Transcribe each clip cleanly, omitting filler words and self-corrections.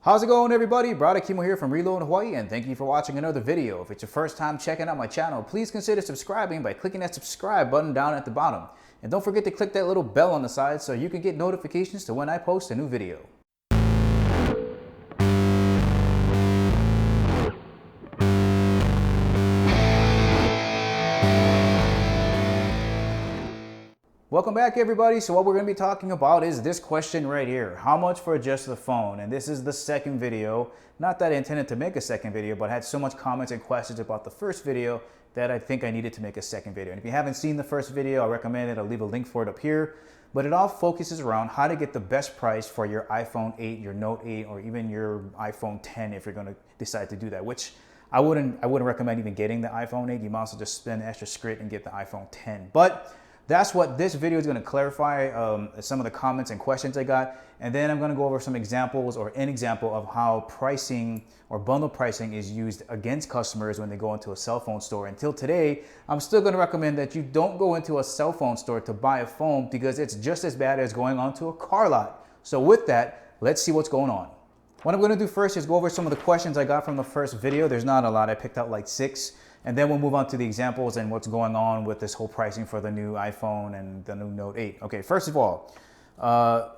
How's it going, everybody? Brother Kimo here from Reload Hawaii, and thank you for watching another video. If it's your first time checking out my channel, please consider subscribing by clicking that subscribe button down at the bottom. And don't forget to click that little bell on the side so you can get notifications to when I post a new video. Welcome back, everybody. So what we're going to be talking about is this question right here. How much for just the phone? And this is the second video. Not that I intended to make a second video, but I had so much comments and questions about the first video that I think I needed to make a second video. And if you haven't seen the first video, I recommend it. I'll leave a link for it up here. But it all focuses around how to get the best price for your iPhone 8, your Note 8, or even your iPhone 10 if you're going to decide to do that, which I wouldn't recommend even getting the iPhone 8. You might as well just spend extra script and get the iPhone 10. But that's what this video is going to clarify, some of the comments and questions I got. And then I'm going to go over some examples or an example of how pricing or bundle pricing is used against customers when they go into a cell phone store. Until today, I'm still going to recommend that you don't go into a cell phone store to buy a phone because it's just as bad as going onto a car lot. So with that, let's see what's going on. What I'm going to do first is go over some of the questions I got from the first video. There's not a lot. I picked out like 6. And then we'll move on to the examples and what's going on with this whole pricing for the new iPhone and the new Note 8. Okay, first of all,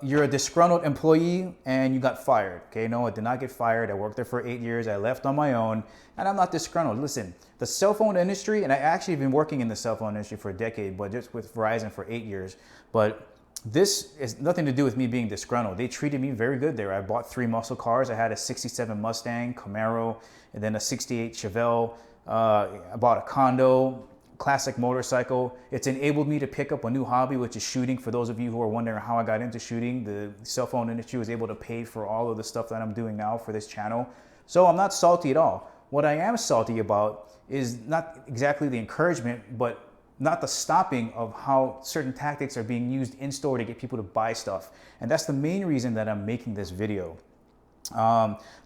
you're a disgruntled employee and you got fired. Okay, no, I did not get fired. I worked there for 8 years. I left on my own and I'm not disgruntled. Listen, the cell phone industry, and I actually have been working in the cell phone industry for a decade, but just with Verizon for 8 years. But this is nothing to do with me being disgruntled. They treated me very good there. I bought 3 muscle cars. I had a 67 Mustang, Camaro, and then a 68 Chevelle. I bought a condo, classic motorcycle. It's enabled me to pick up a new hobby, which is shooting. For those of you who are wondering how I got into shooting, the cell phone industry was able to pay for all of the stuff that I'm doing now for this channel. So I'm not salty at all. What I am salty about is not exactly the encouragement, but not the stopping of how certain tactics are being used in store to get people to buy stuff. And that's the main reason that I'm making this video.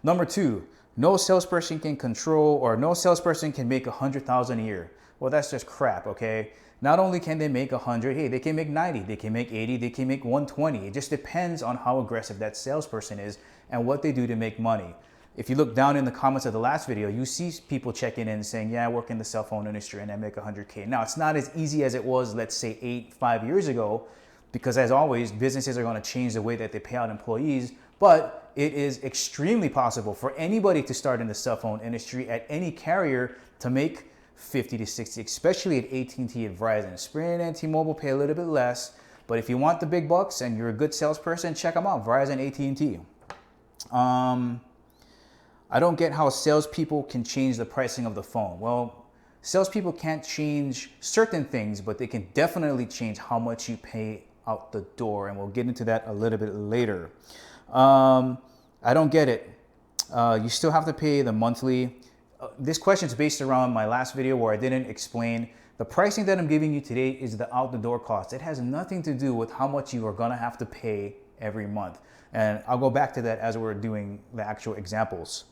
Number 2. No salesperson can control, or no salesperson can make 100,000 a year. Well, that's just crap, okay? Not only can they make 100, hey, they can make 90, they can make 80, they can make 120. It just depends on how aggressive that salesperson is and what they do to make money. If you look down in the comments of the last video, you see people checking in and saying, yeah, I work in the cell phone industry and I make 100K. Now, it's not as easy as it was, let's say 5 years ago, because as always, businesses are going to change the way that they pay out employees. But it is extremely possible for anybody to start in the cell phone industry at any carrier to make 50 to 60, especially at AT&T and Verizon. Sprint and T-Mobile pay a little bit less, but if you want the big bucks and you're a good salesperson, check them out, Verizon, AT&T. I don't get how salespeople can change the pricing of the phone. Well, salespeople can't change certain things, but they can definitely change how much you pay out the door, and we'll get into that a little bit later. I don't get it. You still have to pay the monthly. This question is based around my last video where I didn't explain the pricing that I'm giving you today is the out the door cost. It has nothing to do with how much you are going to have to pay every month. And I'll go back to that as we're doing the actual examples.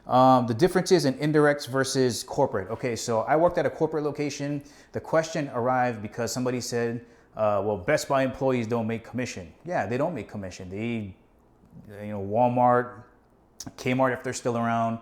The differences in indirects versus corporate. Okay, so I worked at a corporate location. The question arrived because somebody said, well, Best Buy employees don't make commission. Yeah, they don't make commission. They, Walmart, Kmart, if they're still around,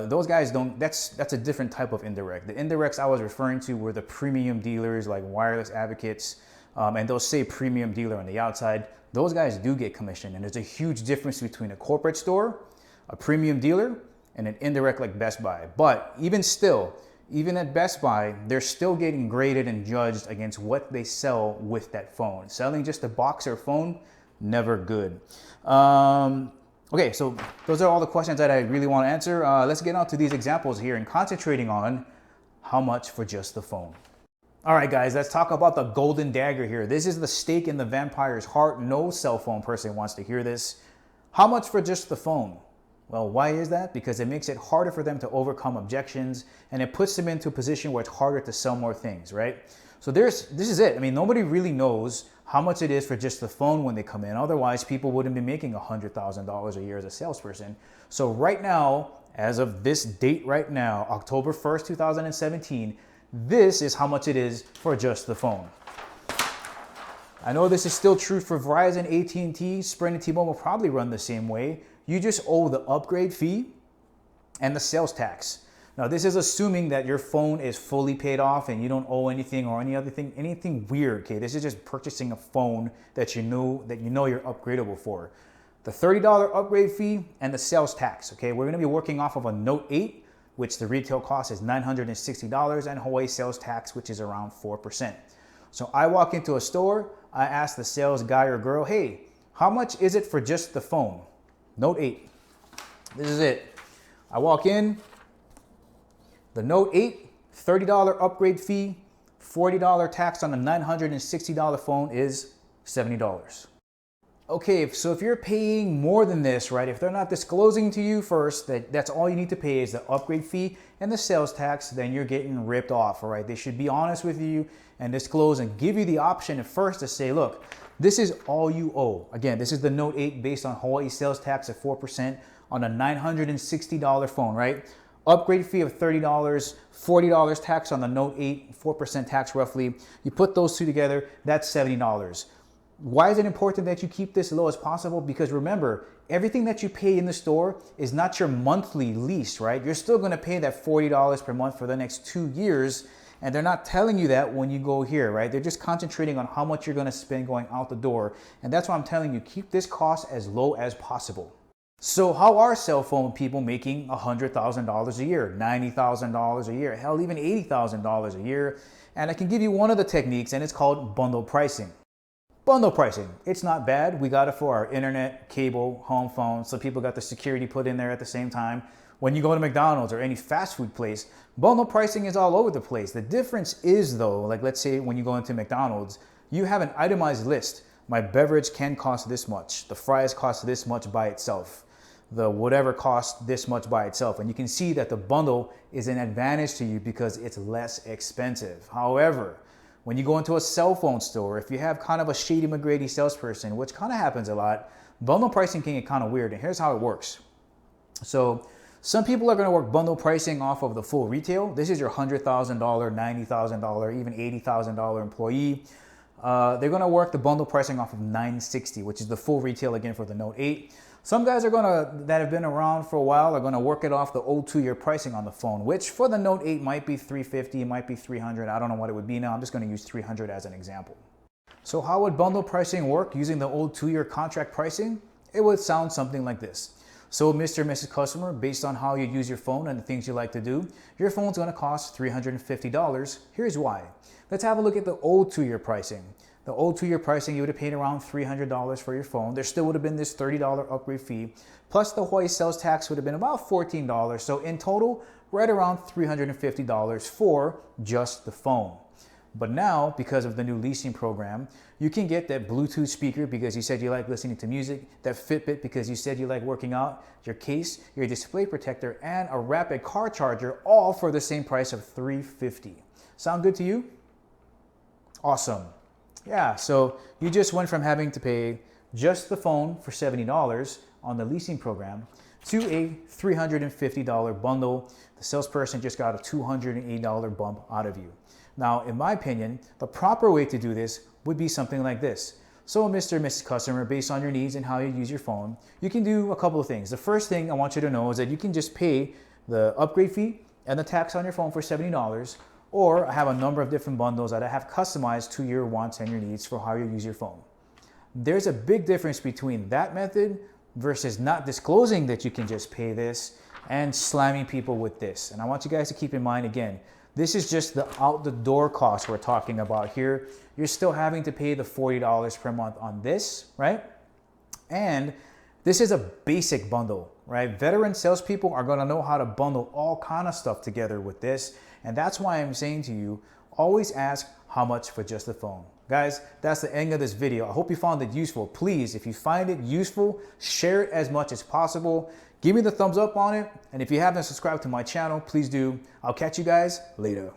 those guys don't. That's a different type of indirect. The indirects I was referring to were the premium dealers like Wireless Advocates, and they'll say premium dealer on the outside. Those guys do get commission, and there's a huge difference between a corporate store, a premium dealer, and an indirect like Best Buy. But even still, even at Best Buy, they're still getting graded and judged against what they sell with that phone. Selling just a box or phone, never good. Okay, so those are all the questions that I really want to answer. Let's get on to these examples here and concentrating on how much for just the phone. All right, guys, let's talk about the golden dagger here. This is the stake in the vampire's heart. No cell phone person wants to hear this. How much for just the phone? Well, why is that? Because it makes it harder for them to overcome objections, and it puts them into a position where it's harder to sell more things, right? So this is it. I mean, nobody really knows how much it is for just the phone when they come in. Otherwise, people wouldn't be making $100,000 a year as a salesperson. So right now, as of this date right now, October 1st, 2017, this is how much it is for just the phone. I know this is still true for Verizon, AT&T, Sprint, and T-Mobile probably run the same way. you just owe the upgrade fee and the sales tax. Now, this is assuming that your phone is fully paid off and you don't owe anything or anything weird, okay? This is just purchasing a phone that you know you're upgradable for. The $30 upgrade fee and the sales tax, okay? We're gonna be working off of a Note 8, which the retail cost is $960, and Hawaii sales tax, which is around 4%. So I walk into a store, I ask the sales guy or girl, hey, how much is it for just the phone? Note 8, this is it. I walk in, the Note 8, $30 upgrade fee, $40 tax on a $960 phone is $70. Okay, so if you're paying more than this, right, if they're not disclosing to you first that that's all you need to pay is the upgrade fee and the sales tax, then you're getting ripped off, all right? They should be honest with you and disclose and give you the option at first to say, look, this is all you owe. Again, this is the Note 8 based on Hawaii sales tax at 4% on a $960 phone, right? Upgrade fee of $30, $40 tax on the Note 8, 4% tax roughly. You put those two together, that's $70. Why is it important that you keep this low as possible? Because remember, everything that you pay in the store is not your monthly lease, right? You're still gonna pay that $40 per month for the next 2 years, and they're not telling you that when you go here, right? They're just concentrating on how much you're gonna spend going out the door. And that's why I'm telling you, keep this cost as low as possible. So how are cell phone people making $100,000 a year, $90,000 a year, hell, even $80,000 a year? And I can give you one of the techniques, and it's called bundle pricing. Bundle pricing, it's not bad. We got it for our internet, cable, home phone. Some people got the security put in there at the same time. When you go to McDonald's or any fast food place, bundle pricing is all over the place. The difference is though, like let's say when you go into McDonald's, you have an itemized list. My beverage can cost this much. The fries cost this much by itself. The whatever costs this much by itself. And you can see that the bundle is an advantage to you because it's less expensive. However, when you go into a cell phone store, if you have kind of a shady McGrady salesperson, which kind of happens a lot, bundle pricing can get kind of weird. And here's how it works. So some people are going to work bundle pricing off of the full retail. This is your $100,000, $90,000, even $80,000 employee. They're going to work the bundle pricing off of $960, which is the full retail again for the Note 8. Some guys that have been around for a while are gonna work it off the old 2-year pricing on the phone, which for the Note 8 might be $350, it might be $300. I don't know what it would be now. I'm just gonna use $300 as an example. So how would bundle pricing work using the old 2-year contract pricing? It would sound something like this. So Mr. and Mrs. Customer, based on how you use your phone and the things you like to do, your phone's gonna cost $350. Here's why. Let's have a look at the old 2-year pricing. The old 2-year pricing, you would have paid around $300 for your phone. There still would have been this $30 upgrade fee, plus the Hawaii sales tax would have been about $14. So in total, right around $350 for just the phone. But now, because of the new leasing program, you can get that Bluetooth speaker because you said you like listening to music, that Fitbit because you said you like working out, your case, your display protector, and a rapid car charger, all for the same price of $350. Sound good to you? Awesome. Yeah, so you just went from having to pay just the phone for $70 on the leasing program to a $350 bundle. The salesperson just got a $280 bump out of you. Now, in my opinion, the proper way to do this would be something like this. So Mr. and Mrs. Customer, based on your needs and how you use your phone, you can do a couple of things. The first thing I want you to know is that you can just pay the upgrade fee and the tax on your phone for $70, or I have a number of different bundles that I have customized to your wants and your needs for how you use your phone. There's a big difference between that method versus not disclosing that you can just pay this and slamming people with this. And I want you guys to keep in mind again, this is just the out the door cost we're talking about here. You're still having to pay the $40 per month on this, right? And this is a basic bundle, right? Veteran salespeople are gonna know how to bundle all kind of stuff together with this. And that's why I'm saying to you, always ask how much for just the phone. Guys, that's the end of this video. I hope you found it useful. Please, if you find it useful, share it as much as possible. Give me the thumbs up on it. And if you haven't subscribed to my channel, please do. I'll catch you guys later.